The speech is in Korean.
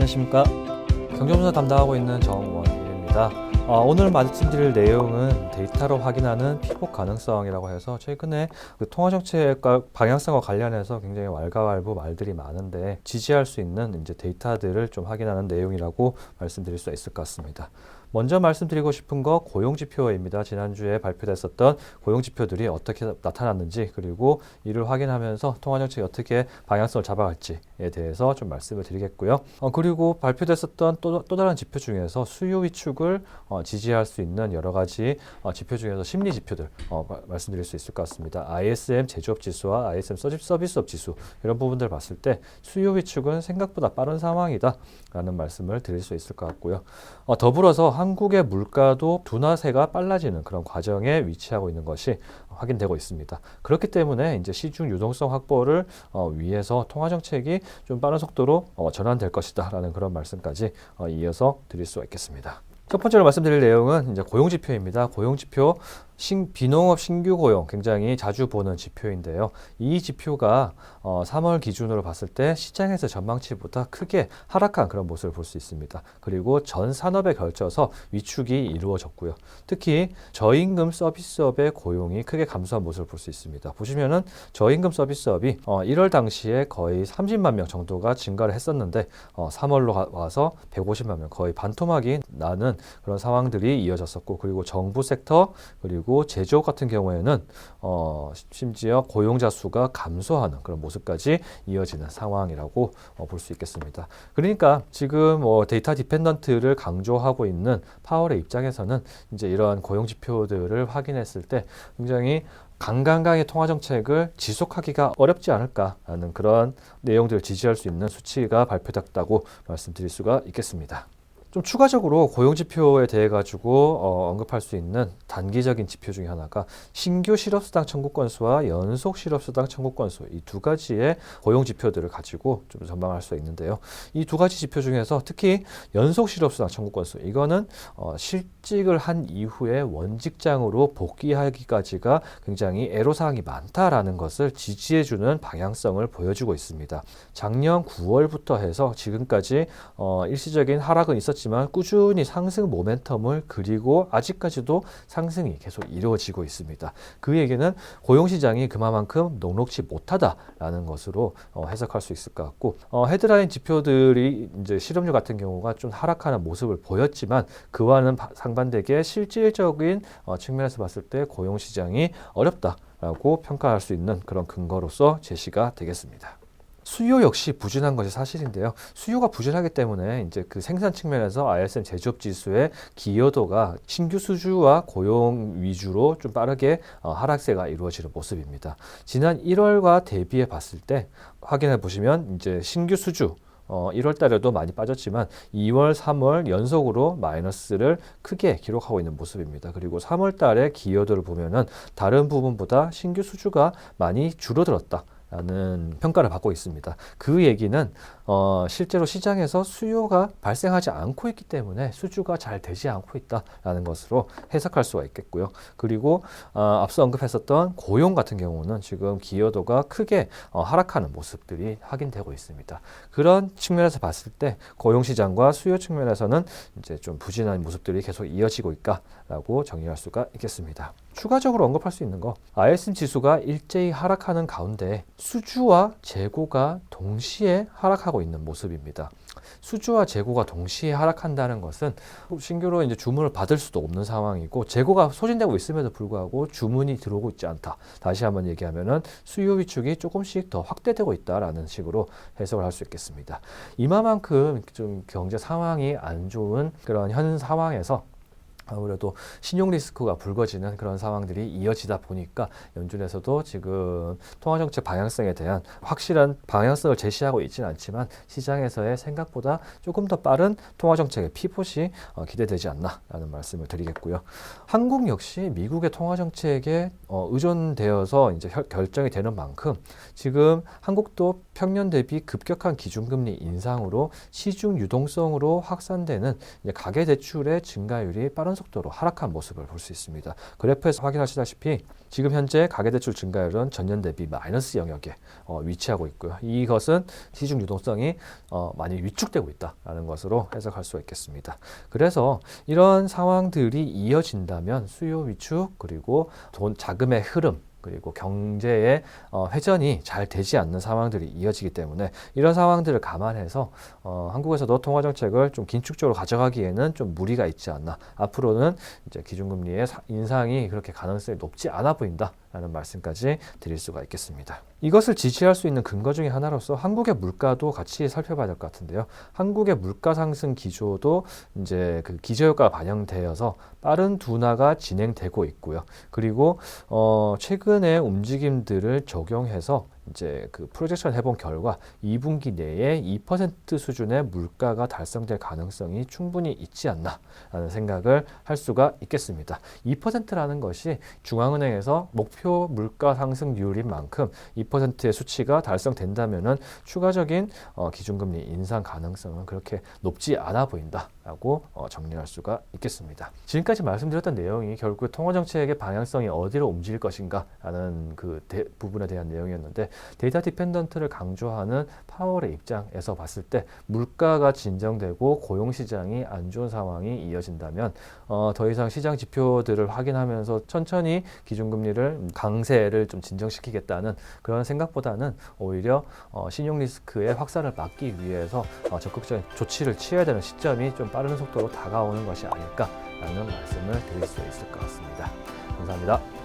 안녕하십니까. 경제분석 담당하고 있는 정원일입니다. 오늘 말씀드릴 내용은 데이터로 확인하는 피복 가능성이라고 해서 최근에 그 통화정책과 방향성과 관련해서 굉장히 왈가왈부 말들이 많은데 지지할 수 있는 이제 데이터들을 좀 확인하는 내용이라고 말씀드릴 수 있을 것 같습니다. 먼저 말씀드리고 싶은 거 고용지표입니다. 지난주에 발표됐었던 고용지표들이 어떻게 나타났는지 그리고 이를 확인하면서 통화정책이 어떻게 방향성을 잡아갈지에 대해서 좀 말씀을 드리겠고요. 그리고 발표됐었던 또 다른 지표 중에서 수요 위축을 지지할 수 있는 여러 가지 지표 중에서 심리 지표들 말씀드릴 수 있을 것 같습니다. ISM 제조업 지수와 ISM 서비스업 지수 이런 부분들을 봤을 때 수요 위축은 생각보다 빠른 상황이다 라는 말씀을 드릴 수 있을 것 같고요. 더불어서 한국의 물가도 둔화세가 빨라지는 그런 과정에 위치하고 있는 것이 확인되고 있습니다. 그렇기 때문에 이제 시중 유동성 확보를 위해서 통화 정책이 좀 빠른 속도로 전환될 것이다라는 그런 말씀까지 이어서 드릴 수가 있겠습니다. 첫 번째로 말씀드릴 내용은 이제 고용지표입니다. 고용지표 비농업 신규 고용 굉장히 자주 보는 지표인데요. 이 지표가 3월 기준으로 봤을 때 시장에서 전망치보다 크게 하락한 그런 모습을 볼 수 있습니다. 그리고 전 산업에 걸쳐서 위축이 이루어졌고요. 특히 저임금 서비스업의 고용이 크게 감소한 모습을 볼 수 있습니다. 보시면은 저임금 서비스업이 1월 당시에 거의 30만 명 정도가 증가를 했었는데 3월로 와서 150만 명 거의 반토막이 나는 그런 상황들이 이어졌었고 그리고 정부 섹터 그리고 제조업 같은 경우에는 심지어 고용자 수가 감소하는 그런 모습까지 이어지는 상황이라고 볼 수 있겠습니다. 그러니까 지금 데이터 디펜던트를 강조하고 있는 파월의 입장에서는 이제 이러한 고용 지표들을 확인했을 때 굉장히 강강하게 통화 정책을 지속하기가 어렵지 않을까라는 그런 내용들을 지지할 수 있는 수치가 발표됐다고 말씀드릴 수가 있겠습니다. 좀 추가적으로 고용지표에 대해 가지고 언급할 수 있는 단기적인 지표 중에 하나가 신규 실업수당 청구 건수와 연속 실업수당 청구 건수 이 두 가지의 고용지표들을 가지고 좀 전망할 수 있는데요. 이 두 가지 지표 중에서 특히 연속 실업수당 청구 건수 이거는 실직을 한 이후에 원직장으로 복귀하기까지가 굉장히 애로사항이 많다라는 것을 지지해주는 방향성을 보여주고 있습니다. 작년 9월부터 해서 지금까지 일시적인 하락은 있었지만 꾸준히 상승 모멘텀을 그리고 아직까지도 상승이 계속 이루어지고 있습니다. 그 얘기는 고용시장이 그만큼 녹록지 못하다라는 것으로 해석할 수 있을 것 같고 헤드라인 지표들이 이제 실업률 같은 경우가 좀 하락하는 모습을 보였지만 그와는 상반되게 실질적인 측면에서 봤을 때 고용시장이 어렵다라고 평가할 수 있는 그런 근거로서 제시가 되겠습니다. 수요 역시 부진한 것이 사실인데요. 수요가 부진하기 때문에 이제 그 생산 측면에서 ISM 제조업 지수의 기여도가 신규 수주와 고용 위주로 좀 빠르게 하락세가 이루어지는 모습입니다. 지난 1월과 대비해 봤을 때 확인해 보시면 이제 신규 수주 1월 달에도 많이 빠졌지만 2월, 3월 연속으로 마이너스를 크게 기록하고 있는 모습입니다. 그리고 3월 달에 기여도를 보면은 다른 부분보다 신규 수주가 많이 줄어들었다. 라는 평가를 받고 있습니다. 그 얘기는 실제로 시장에서 수요가 발생하지 않고 있기 때문에 수주가 잘 되지 않고 있다라는 것으로 해석할 수가 있겠고요. 그리고 앞서 언급했었던 고용 같은 경우는 지금 기여도가 크게 하락하는 모습들이 확인되고 있습니다. 그런 측면에서 봤을 때 고용 시장과 수요 측면에서는 이제 좀 부진한 모습들이 계속 이어지고 있다라고 정의할 수가 있겠습니다. 추가적으로 언급할 수 있는 거 ISM 지수가 일제히 하락하는 가운데 수주와 재고가 동시에 하락하고 있는 모습입니다. 수주와 재고가 동시에 하락한다는 것은 신규로 이제 주문을 받을 수도 없는 상황이고 재고가 소진되고 있음에도 불구하고 주문이 들어오고 있지 않다. 다시 한번 얘기하면은 수요 위축이 조금씩 더 확대되고 있다라는 식으로 해석을 할 수 있겠습니다. 이만큼 좀 경제 상황이 안 좋은 그런 현 상황에서 아무래도 신용 리스크가 불거지는 그런 상황들이 이어지다 보니까 연준에서도 지금 통화정책 방향성에 대한 확실한 방향성을 제시하고 있지는 않지만 시장에서의 생각보다 조금 더 빠른 통화정책의 피봇이 기대되지 않나라는 말씀을 드리겠고요. 한국 역시 미국의 통화정책에 의존되어서 이제 결정이 되는 만큼 지금 한국도 평년 대비 급격한 기준금리 인상으로 시중 유동성으로 확산되는 이제 가계대출의 증가율이 빠른 빠른 속도로 하락한 모습을 볼 수 있습니다. 그래프에서 확인하시다시피 지금 현재 가계대출 증가율은 전년 대비 마이너스 영역에 위치하고 있고요. 이것은 시중 유동성이 많이 위축되고 있다는 것으로 해석할 수가 있겠습니다. 그래서 이런 상황들이 이어진다면 수요 위축 그리고 자금의 흐름 그리고 경제의 회전이 잘 되지 않는 상황들이 이어지기 때문에 이런 상황들을 감안해서 한국에서도 통화정책을 좀 긴축적으로 가져가기에는 좀 무리가 있지 않나. 앞으로는 이제 기준금리의 인상이 그렇게 가능성이 높지 않아 보인다라는 말씀까지 드릴 수가 있겠습니다. 이것을 지지할 수 있는 근거 중에 하나로서 한국의 물가도 같이 살펴봐야 될 것 같은데요. 한국의 물가 상승 기조도 이제 그 기저효과가 반영되어서 빠른 둔화가 진행되고 있고요. 그리고 최근의 움직임들을 적용해서 이제 그 프로젝션 해본 결과 2분기 내에 2% 수준의 물가가 달성될 가능성이 충분히 있지 않나라는 생각을 할 수가 있겠습니다. 2%라는 것이 중앙은행에서 목표 물가 상승률인 만큼 2%의 수치가 달성된다면은 추가적인 기준금리 인상 가능성은 그렇게 높지 않아 보인다라고 정리할 수가 있겠습니다. 지금까지 말씀드렸던 내용이 결국 통화정책의 방향성이 어디로 움직일 것인가라는 그 부분에 대한 내용이었는데 데이터 디펜던트를 강조하는 파월의 입장에서 봤을 때 물가가 진정되고 고용시장이 안 좋은 상황이 이어진다면 더 이상 시장 지표들을 확인하면서 천천히 기준금리를 강세를 좀 진정시키겠다는 그런 생각보다는 오히려 신용 리스크의 확산을 막기 위해서 적극적인 조치를 취해야 되는 시점이 좀 빠른 속도로 다가오는 것이 아닐까라는 말씀을 드릴 수 있을 것 같습니다. 감사합니다.